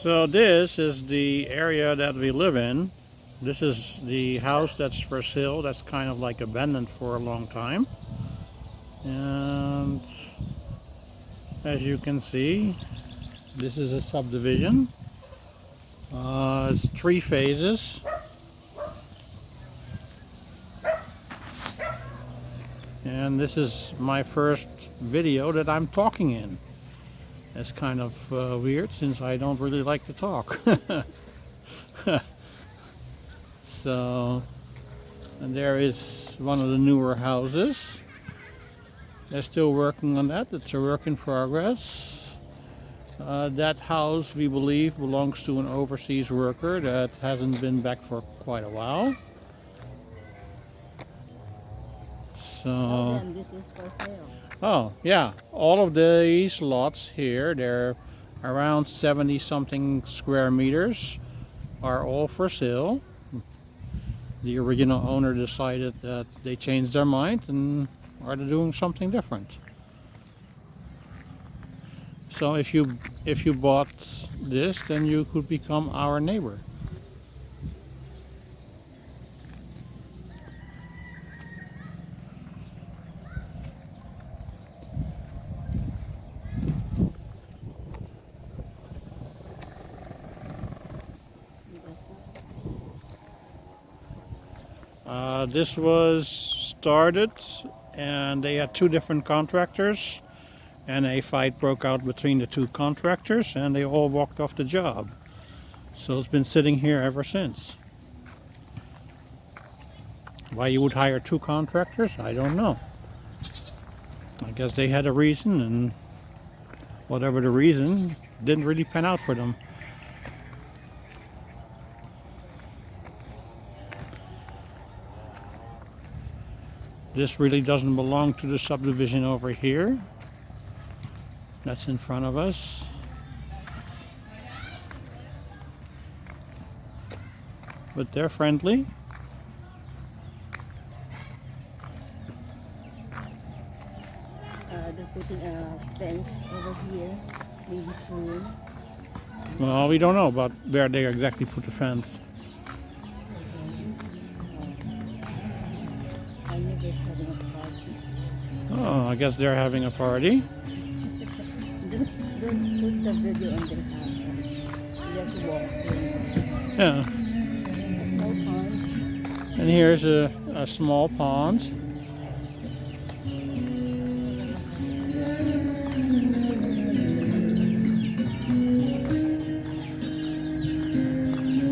So this is the area that we live in. This is the house that's for sale. That's kind of like abandoned for a long time. And as you can see, this is a subdivision. It's 3 phases. And this is my first video that I'm talking in. That's kind of weird since I don't really like to talk. So, and there is one of the newer houses. They're still working on that. It's a work in progress. That house, we believe, belongs to an overseas worker that hasn't been back for quite a while. So, This is for sale. oh yeah, all of these lots here, they're around 70 something square meters, are all for sale. The original owner decided that they changed their mind and are doing something different. So if you bought this, then you could become our neighbor. This was started and they had 2 different contractors, and a fight broke out between the 2 contractors and they all walked off the job. So it's been sitting here ever since. Why you would hire 2 contractors, I don't know. I guess they had a reason, and whatever the reason, didn't really pan out for them. This really doesn't belong to the subdivision over here. That's in front of us. But they're friendly. They're putting a fence over here, maybe soon. Well, we don't know about where they exactly put the fence. I never having a party. Oh, I guess they're having a party. Don't put the video on their house. Just walk in. Yeah. A small pond. And here's a small pond.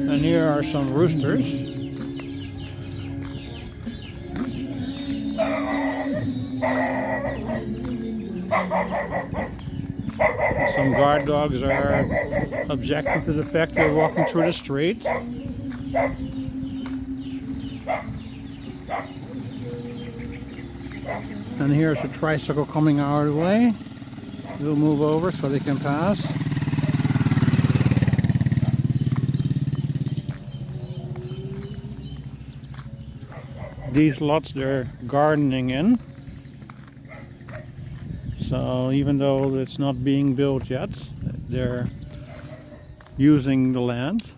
And here are some roosters. Some guard dogs are objecting to the fact they're walking through the street. And here's a tricycle coming our way. We'll move over so they can pass. These lots they're gardening in. So even though it's not being built yet, they're using the land.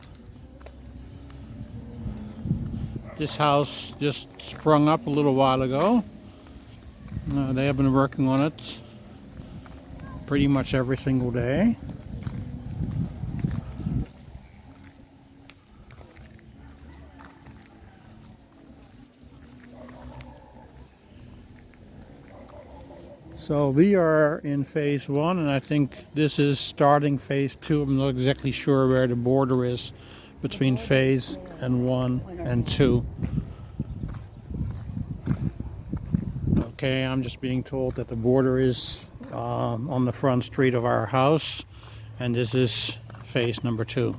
This house just sprung up a little while ago. They have been working on it pretty much every single day. So we are in phase 1, and I think this is starting phase 2. I'm not exactly sure where the border is between phase and 1 and 2. Okay, I'm just being told that the border is on the front street of our house, and this is phase number 2.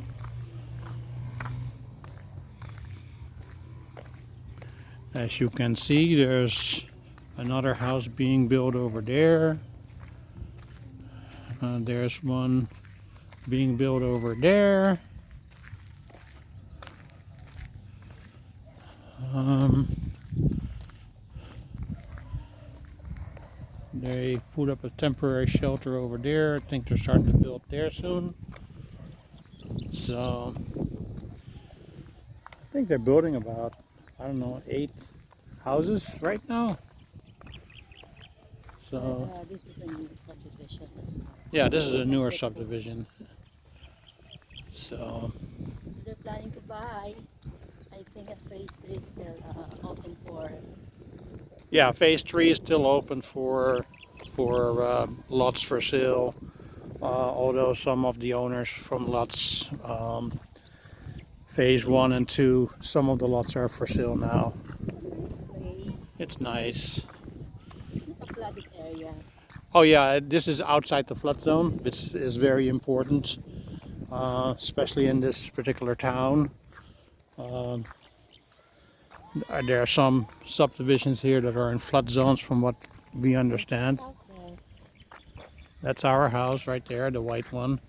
As you can see, there's another house being built over there. There's one being built over there. They put up a temporary shelter over there. I think they're starting to build there soon. So I think they're building about, I don't know, 8 houses right now. So This is a new subdivision as well. yeah, this is a newer subdivision. So They're planning to buy. I think at phase 3 is still open for. yeah, phase 3 is still open for lots for sale. Although some of the owners from lots phase 1 and 2, some of the lots are for sale now. It's a nice place. It's nice. It's not a flooded area. Oh yeah, this is outside the flood zone, which is very important, especially in this particular town. Um, there are some subdivisions here that are in flood zones from what we understand. Out there. That's our house right there, the white one.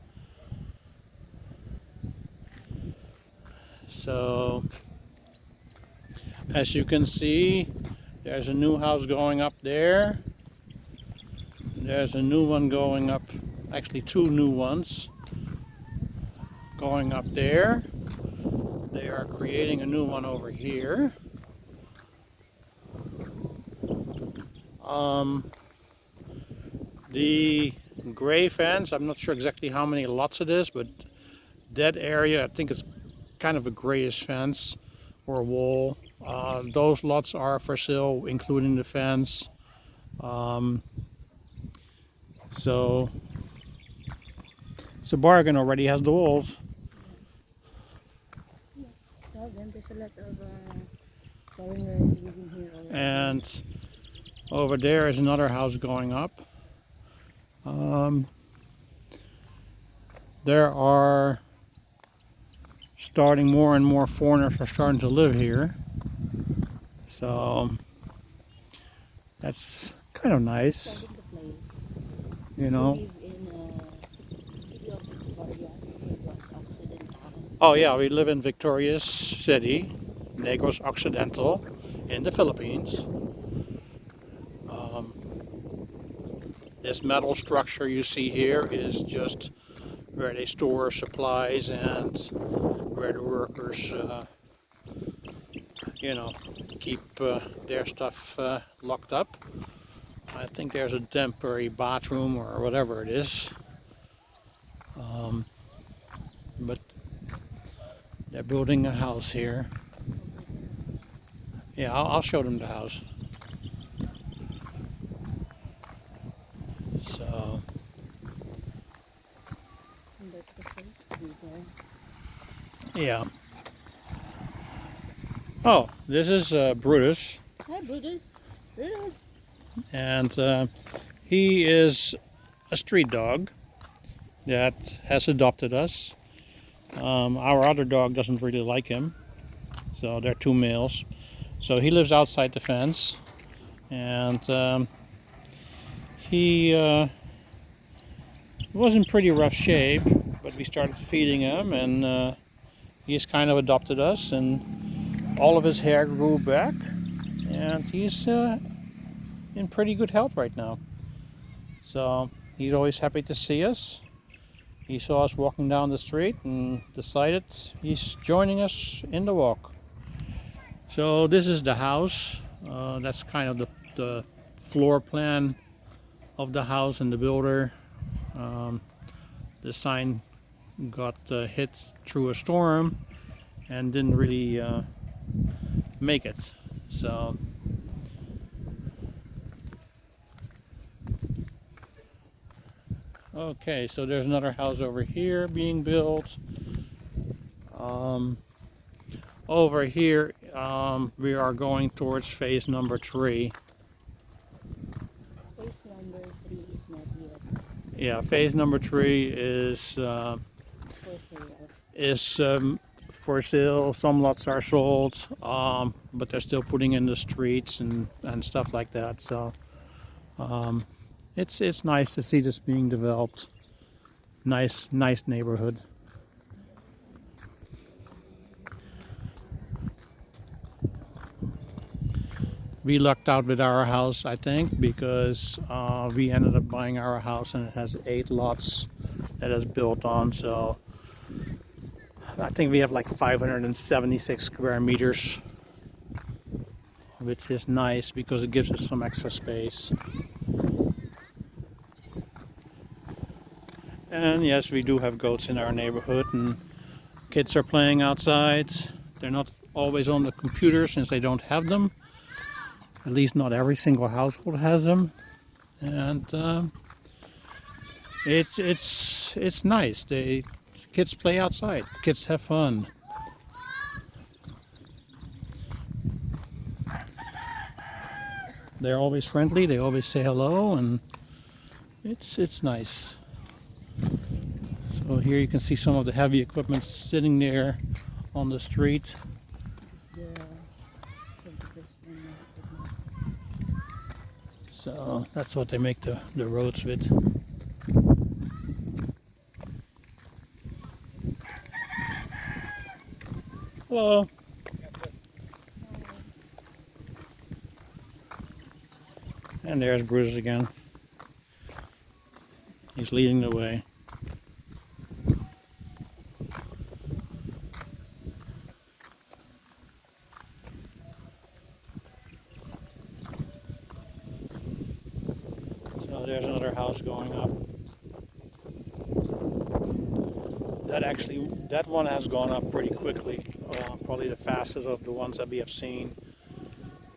So, as you can see, there's a new house going up there. There's a new one going up, actually 2 new ones going up there. They are creating a new one over here. The gray fence, I'm not sure exactly how many lots it is, but that area, I think it's kind of a grayish fence or a wall. Those lots are for sale, including the fence. So it's a bargain, already has the walls. Well, then there's a lot of foreigners living here already. And over there is another house going up. There are starting more and more foreigners are starting to live here. So that's kind of nice, Extending the place. you We know. live in the city of Victorias, Negros Occidental. Oh yeah, we live in Victoria's City, Negros Occidental, in the Philippines. This metal structure you see here is just where they store supplies and where the workers, keep their stuff locked up. I think there's a temporary bathroom or whatever it is. But they're building a house here. Yeah, I'll show them the house. So, And that's the phase 3 there. yeah. Oh, this is Brutus, Hi, Brutus. Brutus. and he is a street dog that has adopted us. Our other dog doesn't really like him, so they're 2 males. So he lives outside the fence, and he was in pretty rough shape, but we started feeding him, and he's kind of adopted us, and all of his hair grew back, and he's in pretty good health right now. So he's always happy to see us. He saw us walking down the street and decided he's joining us in the walk. So this is the house. That's kind of the floor plan of the house and the builder. The sign got hit through a storm and didn't really make it. So okay, so there's another house over here being built. Over here we are going towards phase number 3. Phase number 3 is not yet Yeah, phase number 3 for sale. is for sale. Some lots are sold, but they're still putting in the streets and stuff like that. So it's nice to see this being developed. Nice neighborhood. We lucked out with our house, I think, because we ended up buying our house and it has 8 lots that is built on. So I think we have like 576 square meters, which is nice because it gives us some extra space. And yes, we do have goats in our neighborhood, and kids are playing outside. They're not always on the computer since they don't have them. At least not every single household has them. And it's nice. Kids play outside. Kids have fun. They're always friendly. They always say hello, and it's nice. So here you can see some of the heavy equipment sitting there on the street. It's the subdivision. So that's what they make the roads with. Hello. And there's Bruce again. He's leading the way. So there's another house going up. That one has gone up pretty quickly. Probably the fastest of the ones that we have seen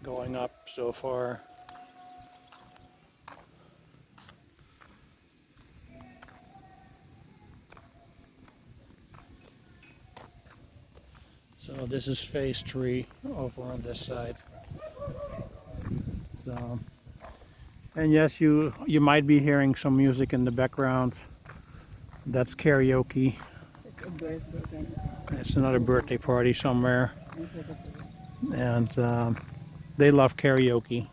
going up so far. So this is phase 3 over on this side. So, and yes, you might be hearing some music in the background. That's karaoke. It's a birthday kind of. It's another birthday party somewhere, and they love karaoke.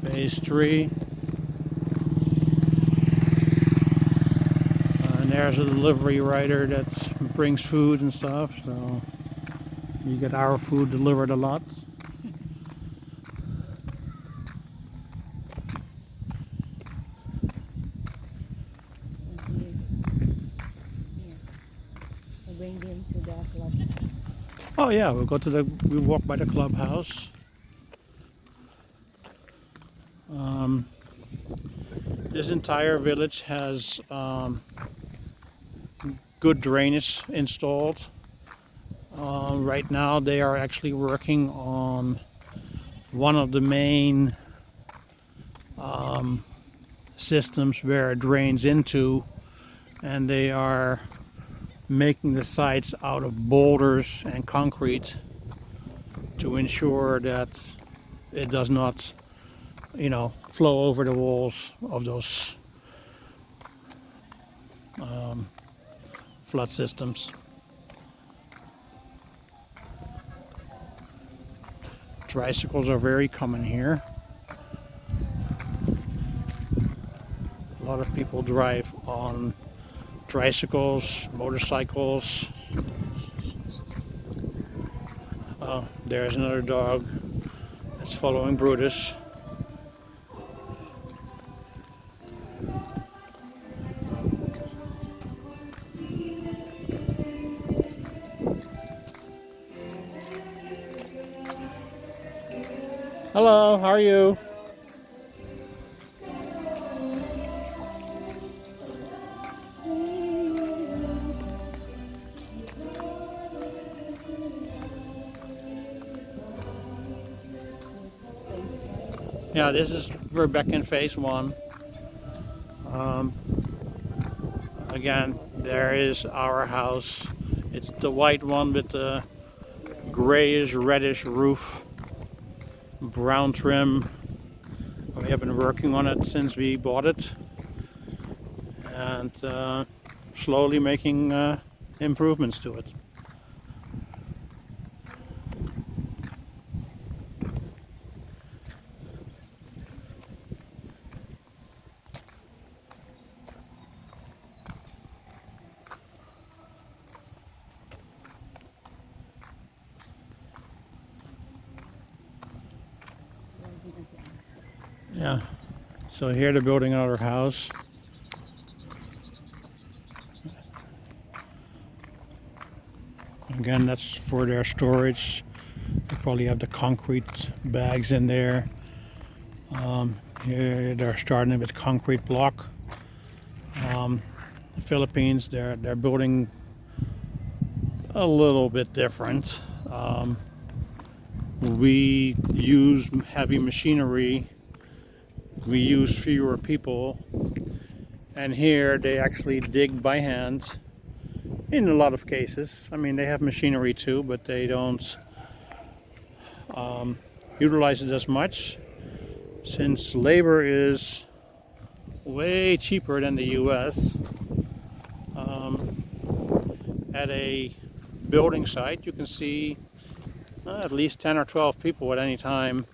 Phase 3. And there's a delivery rider that brings food and stuff, so you get our food delivered a lot. I bring them to the clubhouse. Oh yeah, we walk by the clubhouse. This entire village has good drainage installed. Right now they are actually working on one of the main systems where it drains into, and they are making the sites out of boulders and concrete to ensure that it does not, flow over the walls of those flood systems. Tricycles are very common here. A lot of people drive on tricycles, motorcycles. There's another dog that's following Brutus. Hello, how are you? Yeah, we're back in phase 1. Again, there is our house. It's the white one with the grayish reddish roof, brown trim. We have been working on it since we bought it, and slowly making improvements to it. Yeah. So here they're building another house. Again, that's for their storage. They probably have the concrete bags in there. Here they're starting with concrete block. The Philippines, they're building a little bit different. We use heavy machinery. We use fewer people. And here they actually dig by hand in a lot of cases. I mean, they have machinery too, but they don't utilize it as much since labor is way cheaper than the US. At a building site, you can see at least 10 or 12 people at any time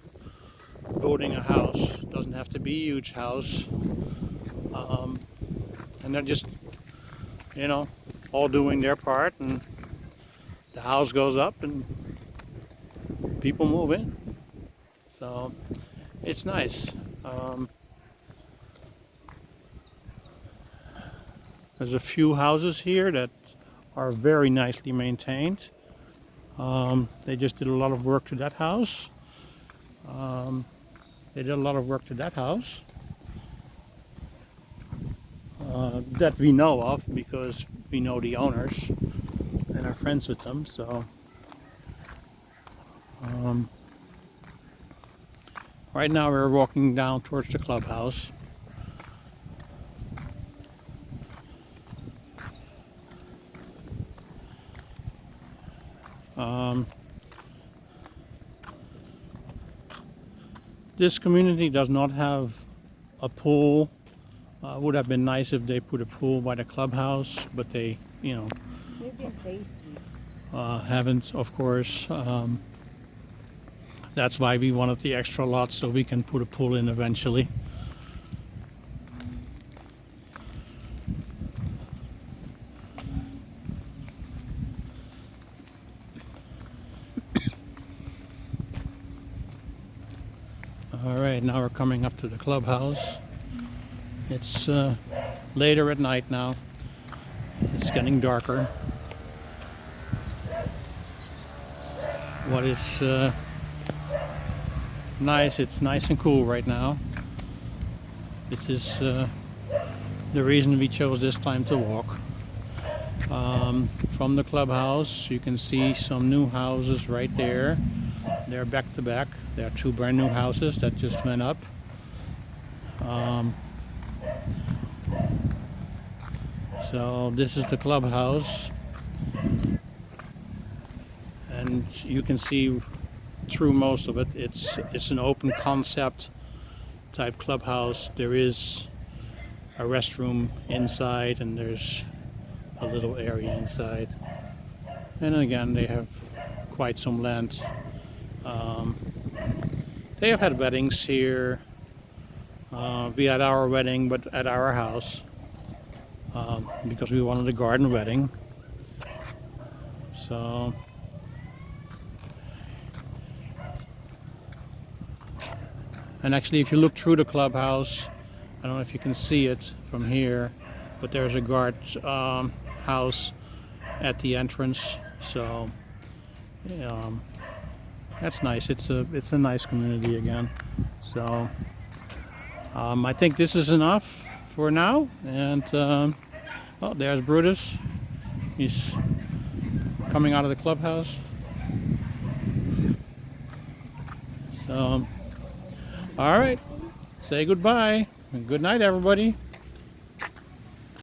building a house. It doesn't have to be a huge house. And they're just, all doing their part, and the house goes up and people move in. So it's nice. There's a few houses here that are very nicely maintained. They just did a lot of work to that house. That we know of because we know the owners and are friends with them. So right now we're walking down towards the clubhouse. This community does not have a pool. Would have been nice if they put a pool by the clubhouse, but they, Maybe in phase 3. haven't, of course. That's why we wanted the extra lot so we can put a pool in eventually. All right, now we're coming up to the clubhouse. It's later at night now. It's getting darker. What is nice, it's nice and cool right now. This is the reason we chose this time to walk. From the clubhouse, you can see some new houses right there. They're back to back. There are 2 brand new houses that just went up. So this is the clubhouse, and you can see through most of it. It's an open concept type clubhouse. There is a restroom inside, and there's a little area inside. And again, they have quite some land. They have had weddings here. We had our wedding, but at our house. Because we wanted a garden wedding. So and actually, if you look through the clubhouse, I don't know if you can see it from here, but there's a guard house at the entrance. So that's nice. It's a nice community again. So I think this is enough for now, and oh, there's Brutus. He's coming out of the clubhouse. So, all right, say goodbye and good night, everybody.